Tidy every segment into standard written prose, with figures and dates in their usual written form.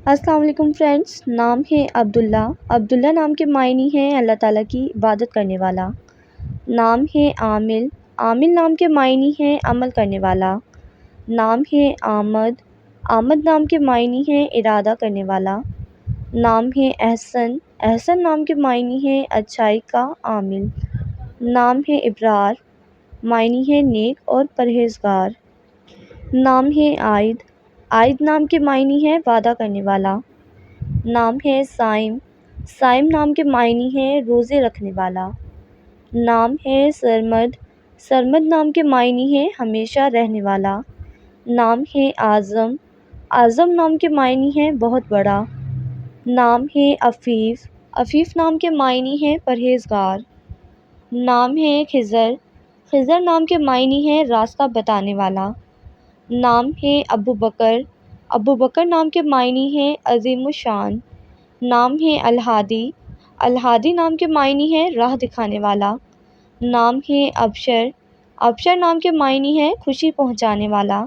السلام علیکم فرینڈس، نام ہے عبداللہ۔ عبداللہ نام کے معنی ہیں اللہ تعالیٰ کی عبادت کرنے والا۔ نام ہے عامل۔ عامل نام کے معنی ہیں عمل کرنے والا۔ نام ہے آمد۔ آمد نام کے معنی ہیں ارادہ کرنے والا۔ نام ہے احسن۔ احسن نام کے معنی ہیں اچھائی کا عامل۔ نام ہے ابرار۔ معنی ہے نیک اور پرہیزگار۔ نام ہے عائد۔ عائد نام کے معنی ہے وعدہ کرنے والا۔ نام ہے صائم۔ صائم نام کے معنی ہے روزے رکھنے والا۔ نام ہے سرمد۔ سرمد نام کے معنی ہے ہمیشہ رہنے والا۔ نام ہے اعظم۔ اعظم نام کے معنی ہے بہت بڑا۔ نام ہے عفیف۔ عفیف نام کے معنی ہے پرہیزگار۔ نام ہے خضر۔ خضر نام کے معنی ہے راستہ بتانے والا۔ نام ہے ابوبکر۔ ابوبکر نام کے معنی ہے عظیم الشان۔ نام ہے الہادی۔ الہادی نام کے معنی ہے راہ دکھانے والا۔ نام ہے ابشر۔ ابشر نام کے معنی ہے خوشی پہنچانے والا۔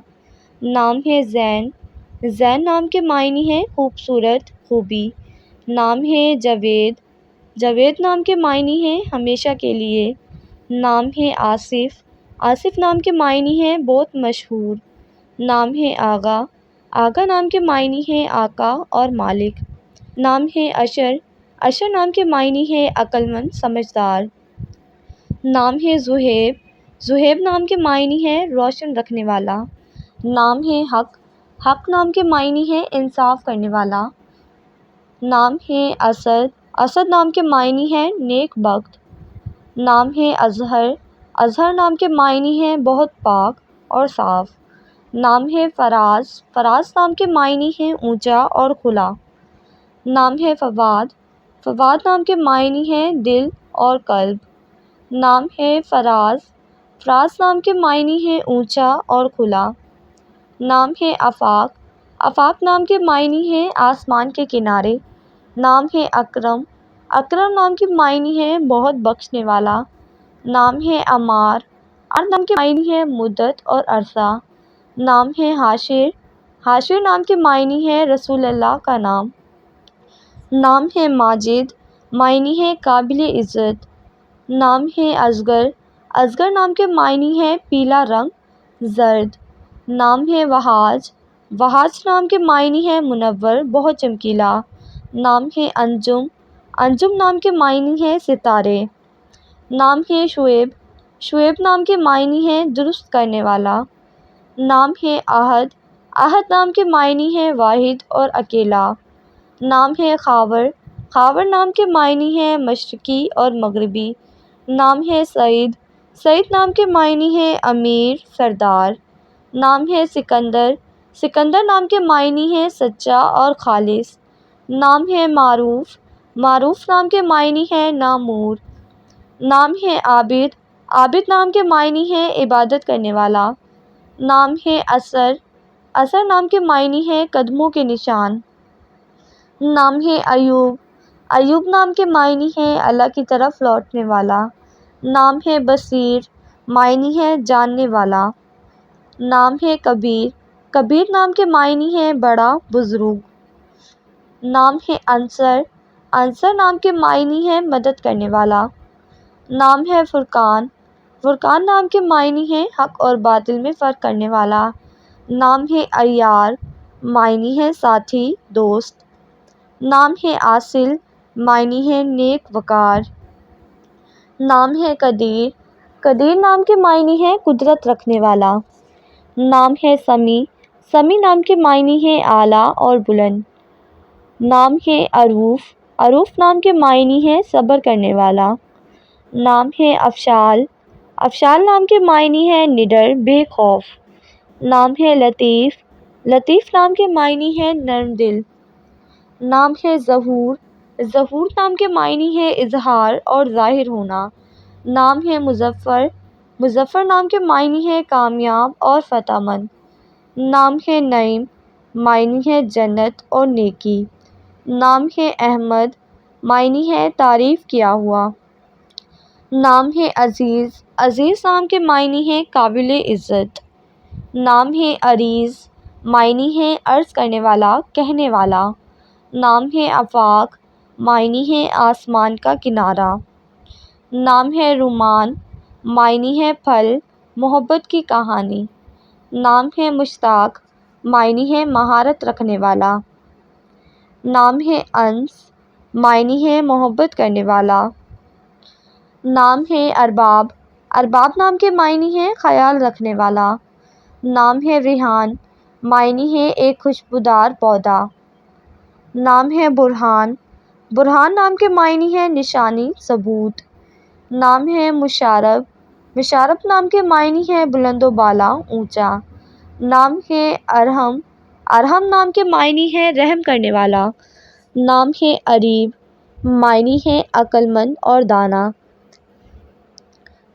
نام ہے زین۔ زین نام کے معنی ہے خوبصورت، خوبی۔ نام ہے جاوید۔ جاوید نام کے معنی ہے ہمیشہ کے لیے۔ نام ہے آصف۔ آصف نام کے معنی ہے بہت مشہور۔ نام ہے آغا۔ آغا نام کے معنی ہے آقا اور مالک۔ نام ہے اشر۔ اشر نام کے معنی ہے عقل مند، سمجھدار۔ نام ہے زہیب۔ زہیب نام کے معنی ہے روشن رکھنے والا۔ نام ہے حق۔ حق نام کے معنی ہے انصاف کرنے والا۔ نام ہے اسد۔ اسد نام کے معنی ہے نیک بخت۔ نام ہے اظہر۔ اظہر نام کے معنی ہے بہت پاک اور صاف۔ نام ہے فراز۔ فراز نام کے معنی ہے اونچا اور کھلا۔ نام ہے فواد۔ فواد نام کے معنی ہے دل اور قلب۔ نام ہے فراز۔ فراز نام کے معنی ہے اونچا اور کھلا۔ نام ہے آفاق۔ آفاق نام کے معنی ہے آسمان کے کنارے۔ نام ہے اکرم۔ اکرم نام کے معنی ہے بہت بخشنے والا۔ نام ہے عمار۔ عمار نام کے معنی ہے مدت اور عرصہ۔ نام ہے حاشر۔ حاشر نام کے معنی ہے رسول اللہ کا نام۔ نام ہے ماجد۔ معنی ہے قابل عزت۔ نام ہے اصغر۔ اصغر نام کے معنی ہے پیلا رنگ، زرد۔ نام ہے وہاج۔ وہاج نام کے معنی ہے منور، بہت چمکیلا۔ نام ہے انجم۔ انجم نام کے معنی ہے ستارے۔ نام ہے شعیب۔ شعیب نام کے معنی ہے درست کرنے والا۔ نام ہے احد۔ احد نام کے معنی ہے واحد اور اکیلا۔ نام ہے خاور۔ خاور نام کے معنی ہے مشرقی اور مغربی۔ نام ہے سعید۔ سعید نام کے معنی ہے امیر، سردار۔ نام ہے سکندر۔ سکندر نام کے معنی ہے سچا اور خالص۔ نام ہے معروف۔ معروف نام کے معنی ہے نامور۔ نام ہے عابد۔ عابد نام کے معنی ہے عبادت کرنے والا۔ نام ہے اثر۔ اثر نام کے معنی ہے قدموں کے نشان۔ نام ہے ایوب۔ ایوب نام کے معنی ہے اللہ کی طرف لوٹنے والا۔ نام ہے بصیر۔ معنی ہے جاننے والا۔ نام ہے کبیر۔ کبیر نام کے معنی ہے بڑا، بزرگ۔ نام ہے انصر۔ انصر نام کے معنی ہے مدد کرنے والا۔ نام ہے فرقان۔ فرقان نام کے معنی ہے حق اور باطل میں فرق کرنے والا۔ نام ہے عیار۔ معنی ہے ساتھی، دوست۔ نام ہے عاصل۔ معنی ہے نیک وقار۔ نام ہے قدیر۔ قدیر نام کے معنی ہے قدرت رکھنے والا۔ نام ہے سمیع۔ سمیع نام کے معنی ہے اعلیٰ اور بلند۔ نام ہے عروف۔ عروف نام کے معنی ہے صبر کرنے والا۔ نام ہے افشال۔ افشال نام کے معنی ہے نڈر، بے خوف۔ نام ہے لطیف۔ لطیف نام کے معنی ہے نرم دل۔ نام ہے ظہور۔ ظہور نام کے معنی ہے اظہار اور ظاہر ہونا۔ نام ہے مظفر۔ مظفر نام کے معنی ہے کامیاب اور فتح مند۔ نام ہے نعیم۔ معنی ہے جنت اور نیکی۔ نام ہے احمد۔ معنی ہے تعریف کیا ہوا۔ نام ہے عزیز۔ عزیز نام کے معنی ہے قابل عزت۔ نام ہے عریض۔ معنی ہے عرض کرنے والا، کہنے والا۔ نام ہے آفاق، معنی ہے آسمان کا کنارہ۔ نام ہے رومان، معنی ہے پھل، محبت کی کہانی۔ نام ہے مشتاق، معنی ہے مہارت رکھنے والا۔ نام ہے انس، معنی ہے محبت کرنے والا۔ نام ہے ارباب، ارباب نام کے معنی ہے خیال رکھنے والا۔ نام ہے ریحان، معنی ہے ایک خوشبودار پودا۔ نام ہے برہان، برہان نام کے معنی ہے نشانی، ثبوت۔ نام ہے مشارب، مشارب نام کے معنی ہے بلند و بالا، اونچا۔ نام ہے ارحم، ارحم نام کے معنی ہے رحم کرنے والا۔ نام ہے اریب، معنی ہے عقل مند اور دانا۔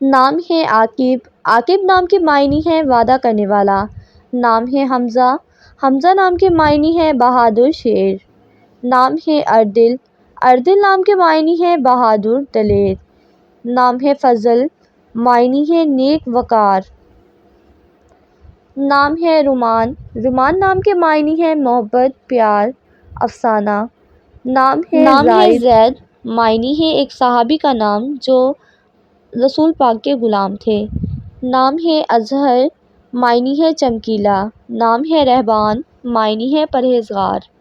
نام ہے عاقب، عاقب نام کے معنی ہے وعدہ کرنے والا۔ نام ہے حمزہ، حمزہ نام کے معنی ہے بہادر شیر۔ نام ہے اردل، اردل نام کے معنی ہے بہادر دلیر۔ نام ہے فضل، معنی ہے نیک وقار۔ نام ہے رومان، رومان نام کے معنی ہے محبت، پیار، افسانہ۔ نام ہے زید، معنی ہے ایک صحابی کا نام جو رسول پاک کے غلام تھے۔ نام ہے اظہر، معنی ہے چمکیلا۔ نام ہے رہبان، معنی ہے پرہیزگار۔